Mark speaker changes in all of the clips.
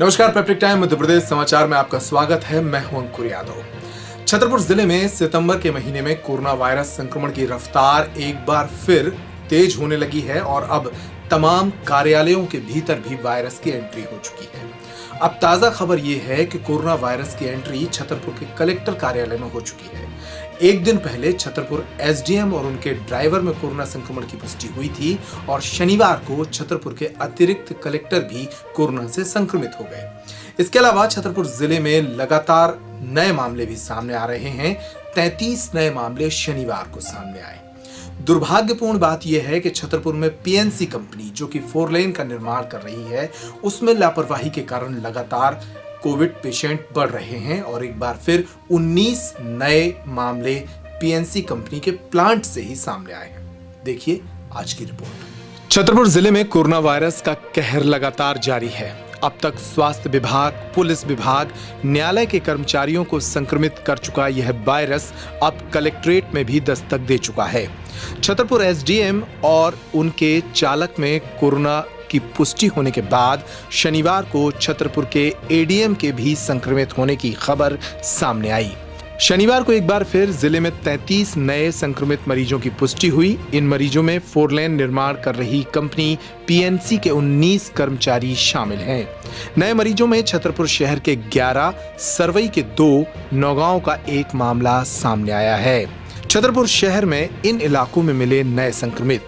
Speaker 1: नमस्कार, peptic time Madhya Pradesh समाचार में आपका स्वागत है। मैं हूं अंकुर यादव। छतरपुर जिले में सितंबर के महीने में कोरोना वायरस संक्रमण की रफ्तार एक बार फिर तेज होने लगी है और अब तमाम कार्यालयों के भीतर भी वायरस की एंट्री हो चुकी है। अब ताजा खबर यह है कि कोरोना वायरस की एंट्री छतरपुर के कलेक्टर कार्यालय में हो चुकी है। एक दिन पहले छतरपुर एसडीएम और उनके ड्राइवर में कोरोना संक्रमण की पुष्टि हुई थी और शनिवार को छतरपुर के अतिरिक्त कलेक्टर भी कोरोना से संक्रमित हो गए। इसके अलावा छतरपुर जिले में लगातार नए मामले भी सामने आ रहे हैं। 33 नए मामले शनिवार को सामने आए। दुर्भाग्यपूर्ण बात यह है कि छतरपुर में पीएनसी कंपनी जो कि 4 लेन का निर्माण कर रही है, उसमें लापरवाही के कारण लगातार कोविड पेशेंट बढ़ रहे हैं और एक बार फिर 19 नए मामले पीएनसी कंपनी के प्लांट से ही सामने आए हैं। देखिए आज की रिपोर्ट। छतरपुर जिले में कोरोना वायरस का कहर लगातार जारी है। अब तक स्वास्थ्य विभाग, पुलिस विभाग, न्यायालय के कर्मचारियों को संक्रमित कर चुका यह वायरस अब कलेक्ट्रेट में भी दस्तक दे चुका है। छतरपुर एसडीएम और उनके चालक में कोरोना की पुष्टि होने के बाद शनिवार को छतरपुर के एडीएम के भी संक्रमित होने की खबर सामने आई। शनिवार को एक बार फिर जिले में 33 नए संक्रमित मरीजों की पुष्टि हुई। इन मरीजों में 4 लेन निर्माण कर रही कंपनी पीएनसी के 19 कर्मचारी शामिल हैं। नए मरीजों में छतरपुर शहर के 11, सरवई के 2, नौगांव का 1 मामला सामने आया है। छतरपुर शहर में इन इलाकों में मिले नए संक्रमित।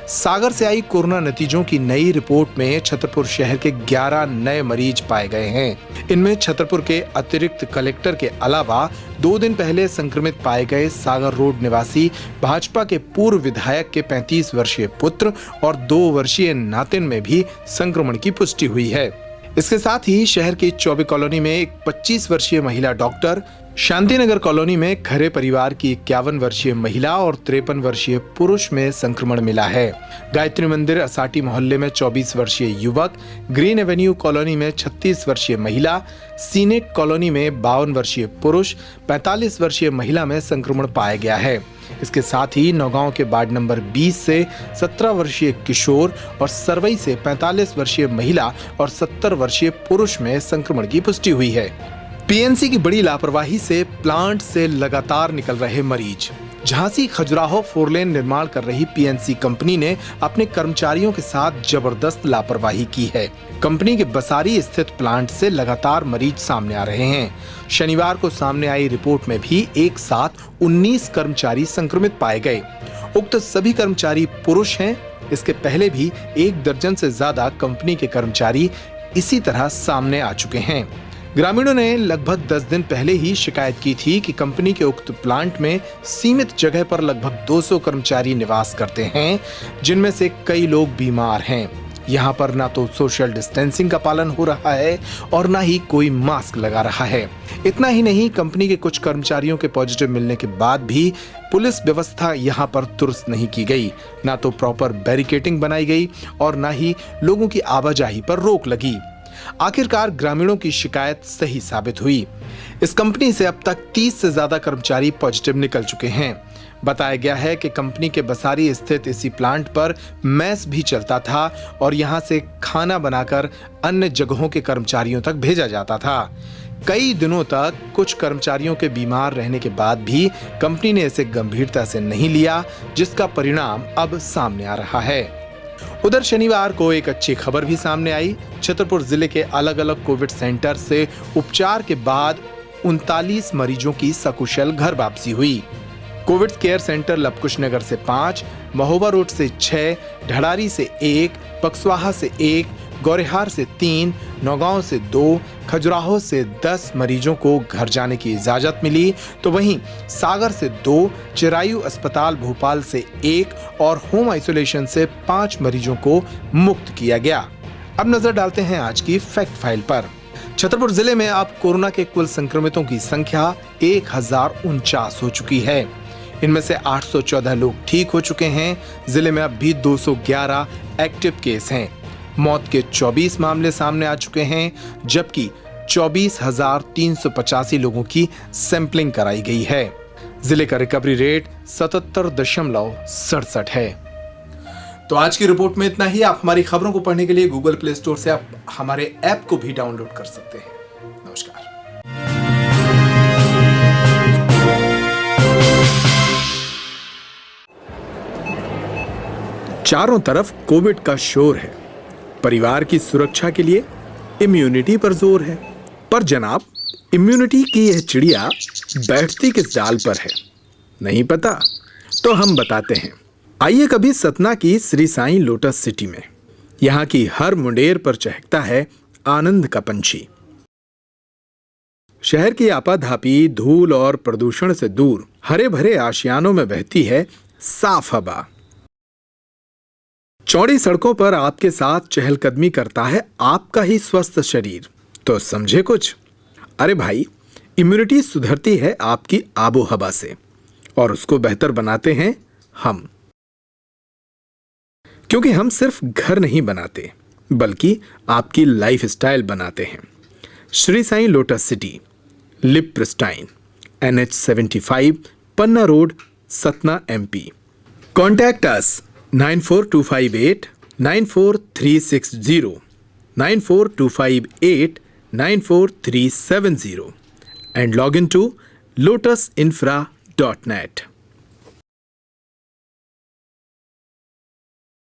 Speaker 1: सागर से आई कोरोना नतीजों की नई रिपोर्ट में छतरपुर शहर के 11 नए मरीज पाए गए हैं। इनमें छतरपुर के अतिरिक्त कलेक्टर के अलावा 2 दिन पहले संक्रमित पाए गए सागर रोड निवासी भाजपा के पूर्व विधायक के 35 वर्षीय पुत्र और 2 वर्षीय नातिन में भी संक्रमण की पुष्टि हुई है। इसके साथ ही शहर की 24 कॉलोनी में एक 25 वर्षीय महिला डॉक्टर, शांतिनगर कॉलोनी में खरे परिवार की 51 वर्षीय महिला और 53 वर्षीय पुरुष में संक्रमण मिला है। गायत्री मंदिर असाटी मोहल्ले में 24 वर्षीय युवक, ग्रीन एवेन्यू कॉलोनी में 36 वर्षीय महिला, सीनेट कॉलोनी में 52 वर्षीय पुरुष, 45 वर्षीय महिला में संक्रमण पाया गया है। इसके साथ ही नौगांव के वार्ड नंबर 20 से 17 वर्षीय किशोर और सरवई से 45 वर्षीय महिला और 70 वर्षीय पुरुष में संक्रमण की पुष्टि हुई है। पीएनसी की बड़ी लापरवाही से प्लांट से लगातार निकल रहे मरीज। झांसी खजुराहो 4 लेन निर्माण कर रही पीएनसी कंपनी ने अपने कर्मचारियों के साथ जबरदस्त लापरवाही की है। कंपनी के बसारी स्थित प्लांट से लगातार मरीज सामने आ रहे हैं। शनिवार को सामने आई रिपोर्ट में भी एक साथ 19 कर्मचारी संक्रमित पाए गए। उक्त सभी कर्मचारी पुरुष हैं। इसके पहले भी 1 दर्जन से ज्यादा कंपनी के कर्मचारी इसी तरह सामने आ चुके हैं। ग्रामीणों ने लगभग 10 दिन पहले ही शिकायत की थी कि कंपनी के उक्त प्लांट में सीमित जगह पर लगभग 200 कर्मचारी निवास करते हैं, जिनमें से कई लोग बीमार हैं। यहाँ पर ना तो सोशल डिस्टेंसिंग का पालन हो रहा है और ना ही कोई मास्क लगा रहा है। इतना ही नहीं, कंपनी के कुछ कर्मचारियों के पॉजिटिव मिलने के बाद भी पुलिस व्यवस्था यहाँ पर दुरुस्त नहीं की गई। ना तो प्रॉपर बैरिकेडिंग बनाई गई और ना ही लोगों की आवाजाही पर रोक लगी। आखिरकार ग्रामीणों की शिकायत सही साबित हुई। इस कंपनी से अब तक 30 से ज्यादा कर्मचारी पॉजिटिव निकल चुके हैं। बताया गया है कि कंपनी के बसारी स्थित इसी प्लांट पर मैस भी चलता था और यहां से खाना बनाकर अन्य जगहों के कर्मचारियों तक भेजा जाता था। कई दिनों तक कुछ कर्मचारियों के बीमार रहने के बाद भी कंपनी ने इसे गंभीरता से नहीं लिया, जिसका परिणाम अब सामने आ रहा है। उधर शनिवार को एक अच्छी खबर भी सामने आई। छतरपुर जिले के अलग अलग कोविड सेंटर से उपचार के बाद 39 मरीजों की सकुशल घर वापसी हुई। कोविड केयर सेंटर लवकुश नगर से 5, महोबा रोड से 6, ढड़ारी से 1, पकसवाहा से 1, गौरेहार से 3, नौगांव से 2, खजुराहो से 10 मरीजों को घर जाने की इजाजत मिली, तो वहीं सागर से 2, चिरायु अस्पताल भोपाल से 1 और होम आइसोलेशन से 5 मरीजों को मुक्त किया गया। अब नजर डालते हैं आज की फैक्ट फाइल पर। छतरपुर जिले में अब कोरोना के कुल संक्रमितों की संख्या 1049 हो चुकी है। इनमें से 814 लोग ठीक हो चुके हैं। जिले में अब भी 211 एक्टिव केस हैं। मौत के 24 मामले सामने आ चुके हैं, जबकि 24,385 लोगों की सैंपलिंग कराई गई है। जिले का रिकवरी रेट 77.67 है। तो आज की रिपोर्ट में इतना ही। आप हमारी खबरों को पढ़ने के लिए गूगल प्ले स्टोर से आप हमारे ऐप को भी डाउनलोड कर सकते हैं। नमस्कार। चारों तरफ कोविड का शोर है। परिवार की सुरक्षा के लिए इम्यूनिटी पर जोर है। पर जनाब, इम्यूनिटी की यह चिड़िया बैठती किस डाल पर है, नहीं पता? तो हम बताते हैं। आइए कभी सतना की श्री साईं लोटस सिटी में। यहाँ की हर मुंडेर पर चहकता है आनंद का पंछी। शहर की आपाधापी, धूल और प्रदूषण से दूर हरे भरे आशियानों में बहती है साफ हवा। चौड़ी सड़कों पर आपके साथ चहलकदमी करता है आपका ही स्वस्थ शरीर। तो समझे कुछ? अरे भाई, इम्यूनिटी सुधरती है आपकी आबो हवा से, और उसको बेहतर बनाते हैं हम। क्योंकि हम सिर्फ घर नहीं बनाते, बल्कि आपकी लाइफस्टाइल बनाते हैं। Shri Sai Lotus City, Leap Pristine, NH 75, Panna road, Satna, MP। Contact us 94258 94360, 94258 94370 and log into lotusinfra.net.